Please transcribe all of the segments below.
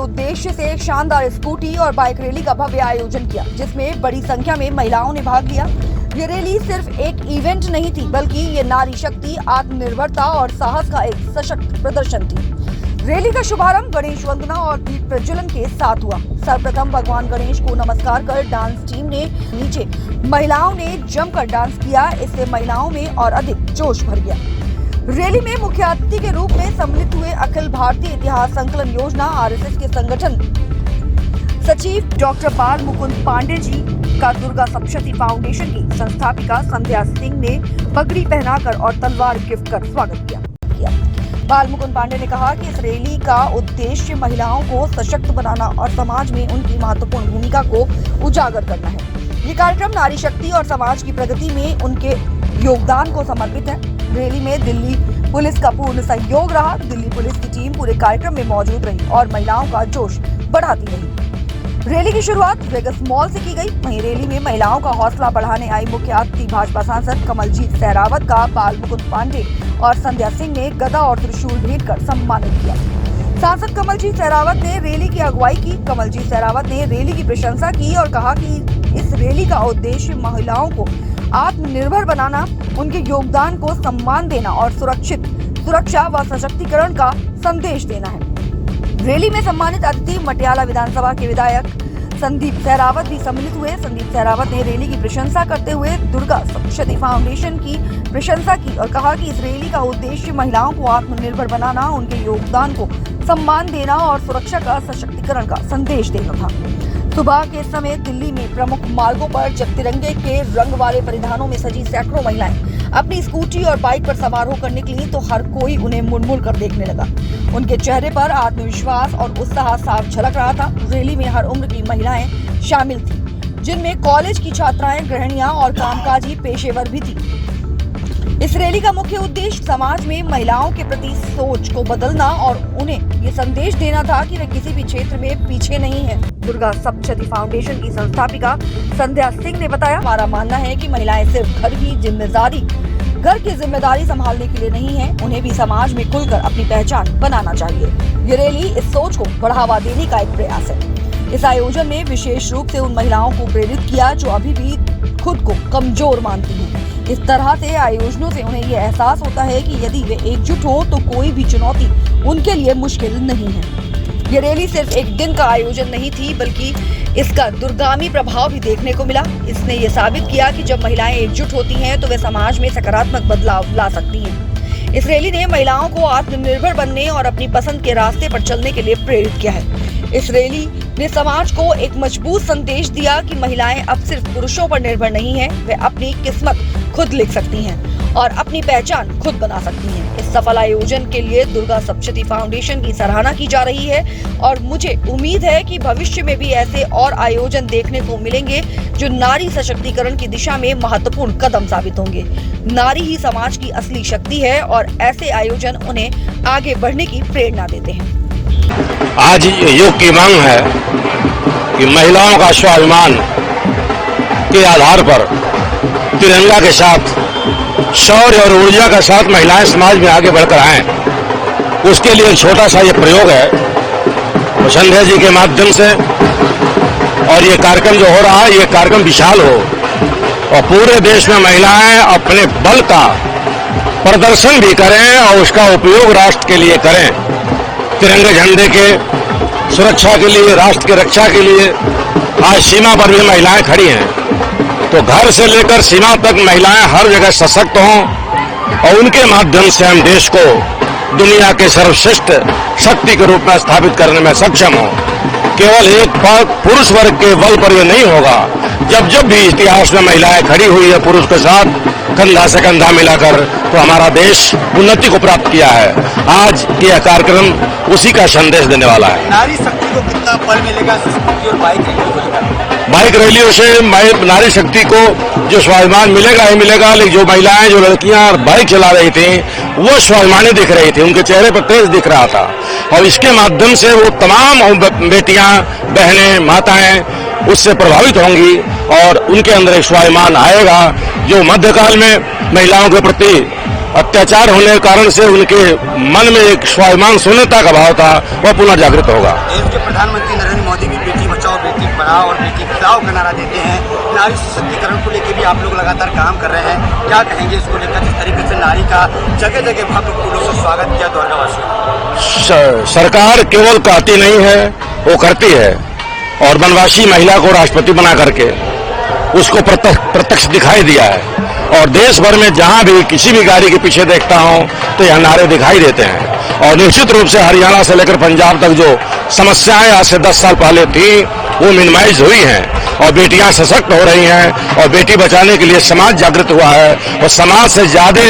उद्देश्य से एक शानदार स्कूटी और बाइक रैली का भव्य आयोजन किया, जिसमें बड़ी संख्या में महिलाओं ने भाग लिया। ये रैली सिर्फ एक इवेंट नहीं थी, बल्कि ये नारी शक्ति, आत्मनिर्भरता और साहस का एक सशक्त प्रदर्शन थी। रैली का शुभारंभ गणेश वंदना और दीप प्रज्वलन के साथ हुआ। सर्वप्रथम भगवान गणेश को नमस्कार कर डांस टीम ने नीचे महिलाओं ने जमकर डांस किया। इससे महिलाओं में और अधिक जोश भर गया। रैली में मुख्य अतिथि के रूप में सम्मिलित हुए अखिल भारतीय इतिहास संकलन योजना आरएसएस के संगठन सचिव डॉक्टर बाल मुकुंद पांडे जी का दुर्गा सप्तशती फाउंडेशन की संस्थापिका संध्या सिंह ने पगड़ी पहनाकर और तलवार गिफ्ट कर स्वागत किया। बाल मुकुंद पांडे ने कहा कि इस रैली का उद्देश्य महिलाओं को सशक्त बनाना और समाज में उनकी महत्वपूर्ण भूमिका को उजागर करना है। ये कार्यक्रम नारी शक्ति और समाज की प्रगति में उनके योगदान को समर्पित है। रैली में दिल्ली पुलिस का पूर्ण सहयोग रहा। दिल्ली पुलिस की टीम पूरे कार्यक्रम में मौजूद रही और महिलाओं का जोश बढ़ाती रही। रैली की शुरुआत वेगस मॉल से की गई। वहीं रैली में महिलाओं का हौसला बढ़ाने आई मुख्य अतिथि भाजपा सांसद कमलजीत सहरावत का बाल मुकुंद पांडे और संध्या सिंह ने गदा और त्रिशूल भेंट कर सम्मानित किया। सांसद कमलजीत सहरावत ने रैली की अगुवाई की। कमलजीत सहरावत ने रैली की प्रशंसा की और कहा कि इस रैली का उद्देश्य महिलाओं को आत्मनिर्भर बनाना, उनके योगदान को सम्मान देना और सुरक्षा व सशक्तिकरण का संदेश देना है। रैली में सम्मानित अतिथि मटियाला विधानसभा के विधायक संदीप सहरावत भी सम्मिलित हुए। संदीप सहरावत ने रैली की प्रशंसा करते हुए दुर्गा सप्तशती फाउंडेशन की प्रशंसा की और कहा कि इस रैली का उद्देश्य महिलाओं को आत्मनिर्भर बनाना, उनके योगदान को सम्मान देना और सुरक्षा का सशक्तिकरण का संदेश देना था। सुबह के समय दिल्ली में प्रमुख मार्गों पर जब तिरंगे के रंग वाले परिधानों में सजी सैकड़ों महिलाएं अपनी स्कूटी और बाइक पर सवार होकर निकली तो हर कोई उन्हें मुड़ कर देखने लगा। उनके चेहरे पर आत्मविश्वास और उत्साह साफ झलक रहा था। रैली में हर उम्र की महिलाएं शामिल थीं, जिनमें कॉलेज की छात्राएं, गृहिणियां और कामकाजी पेशेवर भी थी। इस रैली का मुख्य उद्देश्य समाज में महिलाओं के प्रति सोच को बदलना और उन्हें ये संदेश देना था कि वे किसी भी क्षेत्र में पीछे नहीं हैं। दुर्गा सप्तशती फाउंडेशन की संस्थापिका संध्या सिंह ने बताया, हमारा मानना है कि महिलाएं सिर्फ घर की जिम्मेदारी संभालने के लिए नहीं है, उन्हें भी समाज में खुलकर अपनी पहचान बनाना चाहिए। ये रैली इस सोच को बढ़ावा देने का एक प्रयास है। इस आयोजन में विशेष रूप से उन महिलाओं को प्रेरित किया जो अभी भी खुद को कमजोर मानती हैं। इस तरह से आयोजनों से उन्हें ये एहसास होता है कि यदि वे एकजुट हो तो कोई भी चुनौती उनके लिए मुश्किल नहीं है। ये रैली सिर्फ एक दिन का आयोजन नहीं थी, बल्कि इसका दूरगामी प्रभाव भी देखने को मिला। इसने ये साबित किया कि जब महिलाएं एकजुट होती हैं तो वे समाज में सकारात्मक बदलाव ला सकती हैं। इस रैली ने महिलाओं को आत्मनिर्भर बनने और अपनी पसंद के रास्ते पर चलने के लिए प्रेरित किया है। इस रैली ने समाज को एक मजबूत संदेश दिया कि महिलाएं अब सिर्फ पुरुषों पर निर्भर नहीं हैं, वे अपनी किस्मत खुद लिख सकती हैं और अपनी पहचान खुद बना सकती हैं। इस सफल आयोजन के लिए दुर्गा सप्तशती फाउंडेशन की सराहना की जा रही है और मुझे उम्मीद है कि भविष्य में भी ऐसे और आयोजन देखने को मिलेंगे जो नारी सशक्तिकरण की दिशा में महत्वपूर्ण कदम साबित होंगे। नारी ही समाज की असली शक्ति है और ऐसे आयोजन उन्हें आगे बढ़ने की प्रेरणा देते हैं। आज युग की मांग है कि महिलाओं का स्वाभिमान के आधार पर तिरंगा के साथ शौर्य और ऊर्जा के साथ महिलाएं समाज में आगे बढ़कर आएं। उसके लिए एक छोटा सा ये प्रयोग है तो संध्या जी के माध्यम से, और ये कार्यक्रम जो हो रहा है ये कार्यक्रम विशाल हो और पूरे देश में महिलाएं अपने बल का प्रदर्शन भी करें और उसका उपयोग राष्ट्र के लिए करें। तिरंगे झंडे के सुरक्षा के लिए, राष्ट्र की रक्षा के लिए आज सीमा पर भी महिलाएं खड़ी हैं। तो घर से लेकर सीमा तक महिलाएं हर जगह सशक्त हों और उनके माध्यम से हम देश को दुनिया के सर्वश्रेष्ठ शक्ति के रूप में स्थापित करने में सक्षम हो। केवल एक पुरुष वर्ग के बल पर यह नहीं होगा। जब जब भी इतिहास में महिलाएं खड़ी हुई है पुरुष के साथ कंधा से कंधा मिलाकर, तो हमारा देश उन्नति को प्राप्त किया है। आज यह कार्यक्रम उसी का संदेश देने वाला है। नारी शक्ति को कितना बल मिलेगा स्कूटी और बाइक रैलियों से नारी शक्ति को जो स्वाभिमान मिलेगा ही मिलेगा, लेकिन जो महिलाएं, जो लड़कियां बाइक चला रही थी वो स्वाभिमानी दिख रही थी, उनके चेहरे पर तेज दिख रहा था और इसके माध्यम से वो तमाम बेटियां, बहनें, माताएं उससे प्रभावित होंगी और उनके अंदर एक स्वाभिमान आएगा जो मध्यकाल में महिलाओं के प्रति अत्याचार होने के कारण से उनके मन में एक स्वाभिमान शून्यता का भाव था, वह पुनः जागृत होगा। देश के प्रधानमंत्री नरेंद्र मोदी भी बेटी बचाओ बेटी पढ़ाओ और बेटी बचाओ का नारा देते हैं। नारी सशक्तिकरण को लेकर भी आप लोग लगातार काम कर रहे हैं, क्या कहेंगे इसको लेकर? जिस तरीके से नारी का जगह जगह भव्य फूलों से स्वागत किया द्वारकावासियों ने। सरकार केवल कहती नहीं है, वो करती है, और वनवासी महिला को राष्ट्रपति बना करके उसको प्रत्यक्ष दिखाई दिया है। और देश भर में जहां भी किसी भी गाड़ी के पीछे देखता हूं तो यह नारे दिखाई देते हैं। और निश्चित रूप से हरियाणा से लेकर पंजाब तक जो समस्याएं आज से 10 साल पहले थी वो मिनिमाइज हुई हैं और बेटियां सशक्त हो रही हैं और बेटी बचाने के लिए समाज जागृत हुआ है। और समाज से ज्यादा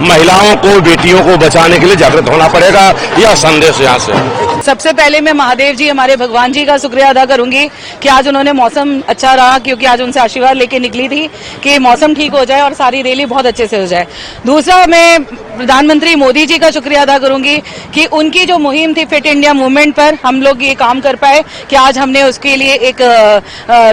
महिलाओं को, बेटियों को बचाने के लिए जागृत होना पड़ेगा, यह संदेश यहाँ से। सबसे पहले मैं महादेव जी, हमारे भगवान जी का शुक्रिया अदा करूंगी कि आज उन्होंने मौसम अच्छा रहा, क्योंकि आज उनसे आशीर्वाद लेके निकली थी कि मौसम ठीक हो जाए और सारी रैली बहुत अच्छे से हो जाए। दूसरा, मैं प्रधानमंत्री मोदी जी का शुक्रिया अदा करूंगी कि उनकी जो मुहिम थी फिट इंडिया मूवमेंट पर हम लोग ये काम कर पाए कि आज हमने उसके लिए एक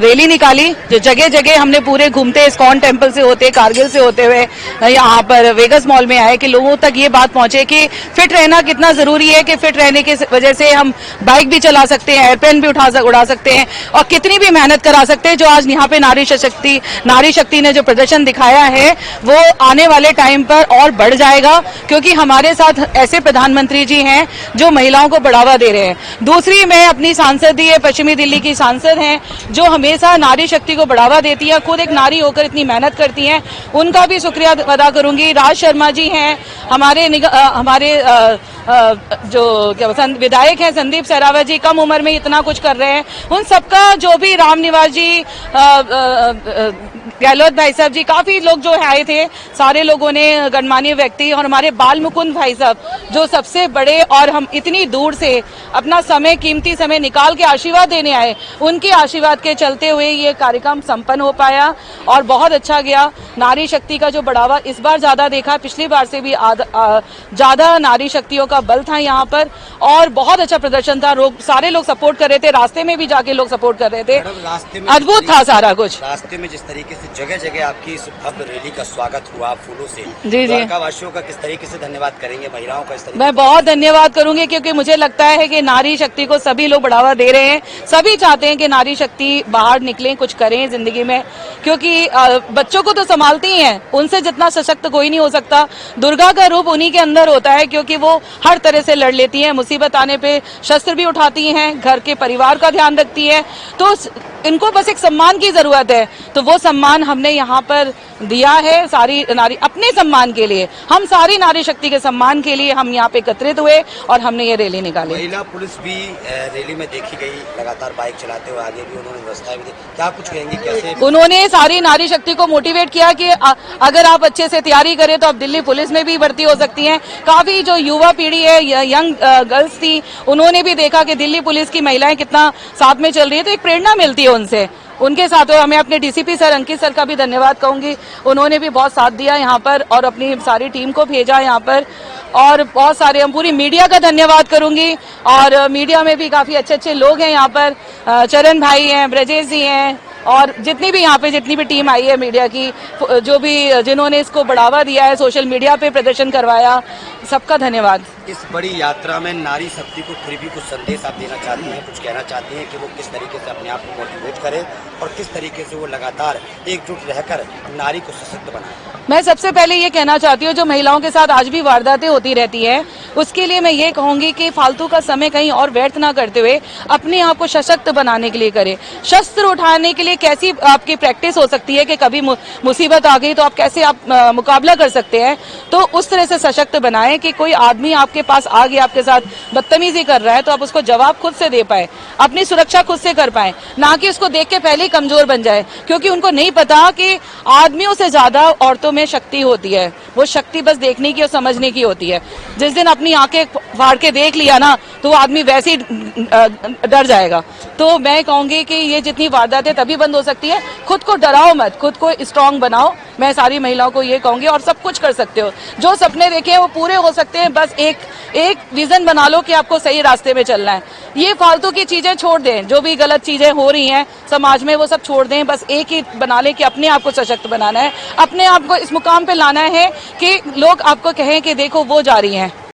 रैली निकाली, जो जगह जगह हमने पूरे घूमते इस्कॉन टेम्पल से होते, कारगिल से होते हुए यहाँ पर वेगस मॉल में आए कि लोगों तक ये बात पहुंचे कि फिट रहना कितना जरूरी है, कि फिट रहने की वजह से हम बाइक भी चला सकते हैं, एयरप्लेन भी उड़ा सकते हैं और कितनी भी मेहनत करा सकते हैं। जो आज यहाँ पे नारी शक्ति ने जो प्रदर्शन दिखाया है वो आने वाले टाइम पर और बढ़ जाएगा, क्योंकि हमारे साथ ऐसे प्रधानमंत्री जी हैं जो महिलाओं को बढ़ावा दे रहे हैं। दूसरी, मैं अपनी सांसदीय पश्चिमी दिल्ली की सांसद हैं जो हमेशा नारी शक्ति को बढ़ावा देती है, खुद एक नारी होकर इतनी मेहनत करती हैं, उनका भी शुक्रिया अदा करूंगी। राज शर्मा जी हैं हमारे जो विधायक हैं, संदीप सहरावत जी कम उम्र में इतना कुछ कर रहे हैं, उन सबका, जो भी रामनिवास जी, गहलोत भाई साहब जी, काफी लोग जो आए थे, सारे लोगों ने, गणमान्य व्यक्ति, और हमारे बाल मुकुंद भाई साहब जो सबसे बड़े और हम इतनी दूर से अपना समय, कीमती समय निकाल के आशीर्वाद देने आए, उनके आशीर्वाद के चलते हुए ये कार्यक्रम संपन्न हो पाया और बहुत अच्छा गया। नारी शक्ति का जो बढ़ावा इस बार ज्यादा देखा, पिछली बार से भी ज्यादा नारी शक्तियों का बल था यहाँ पर और बहुत अच्छा प्रदर्शन था। सारे लोग सपोर्ट कर रहे थे, रास्ते में भी जाके लोग सपोर्ट कर रहे थे, अद्भुत था सारा कुछ। रास्ते में जिस तरीके से जगह जगह आपकी इस भव्य रैली का स्वागत हुआ फूलों से, जी, द्वारकावासियों का किस तरीके से धन्यवाद करेंगे, महिलाओं का इस तरीके? मैं बहुत धन्यवाद करूंगी, क्योंकि मुझे लगता है कि नारी शक्ति को सभी लोग बढ़ावा दे रहे हैं। सभी चाहते हैं कि नारी शक्ति बाहर निकले, कुछ करें जिंदगी में, क्योंकि बच्चों को तो संभालती ही हैं, उनसे जितना सशक्त कोई नहीं हो सकता। दुर्गा का रूप उन्हीं के अंदर होता है, क्योंकि वो हर तरह से लड़ लेती हैं, मुसीबत आने पे शस्त्र भी उठाती हैं, घर के परिवार का ध्यान रखती हैं, तो इनको बस एक सम्मान की जरूरत है। तो वो सम्मान हमने यहाँ पर दिया है सारी नारी, अपने सम्मान के लिए, हम सारी नारी शक्ति के सम्मान के लिए हम यहाँ पे एकत्रित हुए और हमने ये रैली निकाली। महिला पुलिस भी रैली में देखी गई, लगातार बाइक चलाते हुए आगे भी उन्होंने व्यवस्था भी दी, क्या कुछ कहेंगे, कैसे? उन्होंने सारी नारी शक्ति को मोटिवेट किया कि अगर आप अच्छे से तैयारी करें तो आप दिल्ली पुलिस में भी भर्ती हो सकती हैं। काफी जो युवा पीढ़ी है, यंग गर्ल्स थी, उन्होंने भी देखा कि दिल्ली पुलिस की महिलाएं कितना साथ में चल रही है, तो एक प्रेरणा मिलती है उनसे, उनके साथ। और मैं अपने डीसीपी सर अंकित सर का भी धन्यवाद कहूंगी, उन्होंने भी बहुत साथ दिया यहाँ पर और अपनी सारी टीम को भेजा यहाँ पर। और बहुत सारे, हम पूरी मीडिया का धन्यवाद करूंगी, और मीडिया में भी काफी अच्छे अच्छे लोग हैं यहाँ पर, चरण भाई हैं, ब्रजेश जी हैं, और जितनी भी यहाँ पे जितनी भी टीम आई है मीडिया की, जो भी जिन्होंने इसको बढ़ावा दिया है, सोशल मीडिया पे प्रदर्शन करवाया, सबका धन्यवाद। इस बड़ी यात्रा में नारी शक्ति को फिर भी कुछ संदेश आप देना चाहती हैं, कुछ कहना चाहती हैं कि वो किस तरीके से अपने आप को मोटिवेट करे और किस तरीके से वो लगातार एकजुट रहकर नारी को सशक्त बनाए? मैं सबसे पहले ये कहना चाहती हूँ, जो महिलाओं के साथ आज भी वारदातें होती रहती है, उसके लिए मैं ये कहूंगी कि फालतू का समय कहीं और व्यर्थ ना करते हुए अपने आप को सशक्त बनाने के लिए करें। शस्त्र उठाने के लिए कैसी आपकी प्रैक्टिस हो सकती है कि कभी मुसीबत आ गई तो आप कैसे मुकाबला कर सकते हैं, तो उस तरह से सशक्त बनाएं कि कोई आदमी आपके पास आ गया, आपके साथ बदतमीजी कर रहा है, तो आप उसको जवाब खुद से दे पाए, अपनी सुरक्षा खुद से कर पाए, ना कि उसको देख के पहले ही कमजोर बन जाए। क्योंकि उनको नहीं पता कि आदमियों से ज्यादा औरतों में शक्ति होती है, वो शक्ति बस देखने की और समझने की होती है। जिस दिन अपनी आंखें फाड़ के देख लिया ना, तो वो आदमी वैसे ही डर जाएगा। तो मैं कहूंगी कि ये जितनी वारदातें तभी बंद हो सकती है, खुद को डराओ मत, खुद को स्ट्रांग बनाओ। मैं सारी महिलाओं को ये कहूंगी, और सब कुछ कर सकते हो, जो सपने देखे हैं वो पूरे हो सकते हैं, बस एक विजन बना लो कि आपको सही रास्ते में चलना है। ये फालतू की चीजें छोड़ दें, जो भी गलत चीजें हो रही हैं समाज में वो सब छोड़ दें, बस एक ही बना लें कि अपने आप को सशक्त बनाना है, अपने आप को इस मुकाम पे लाना है कि लोग आपको कहें कि देखो वो जा रही हैं।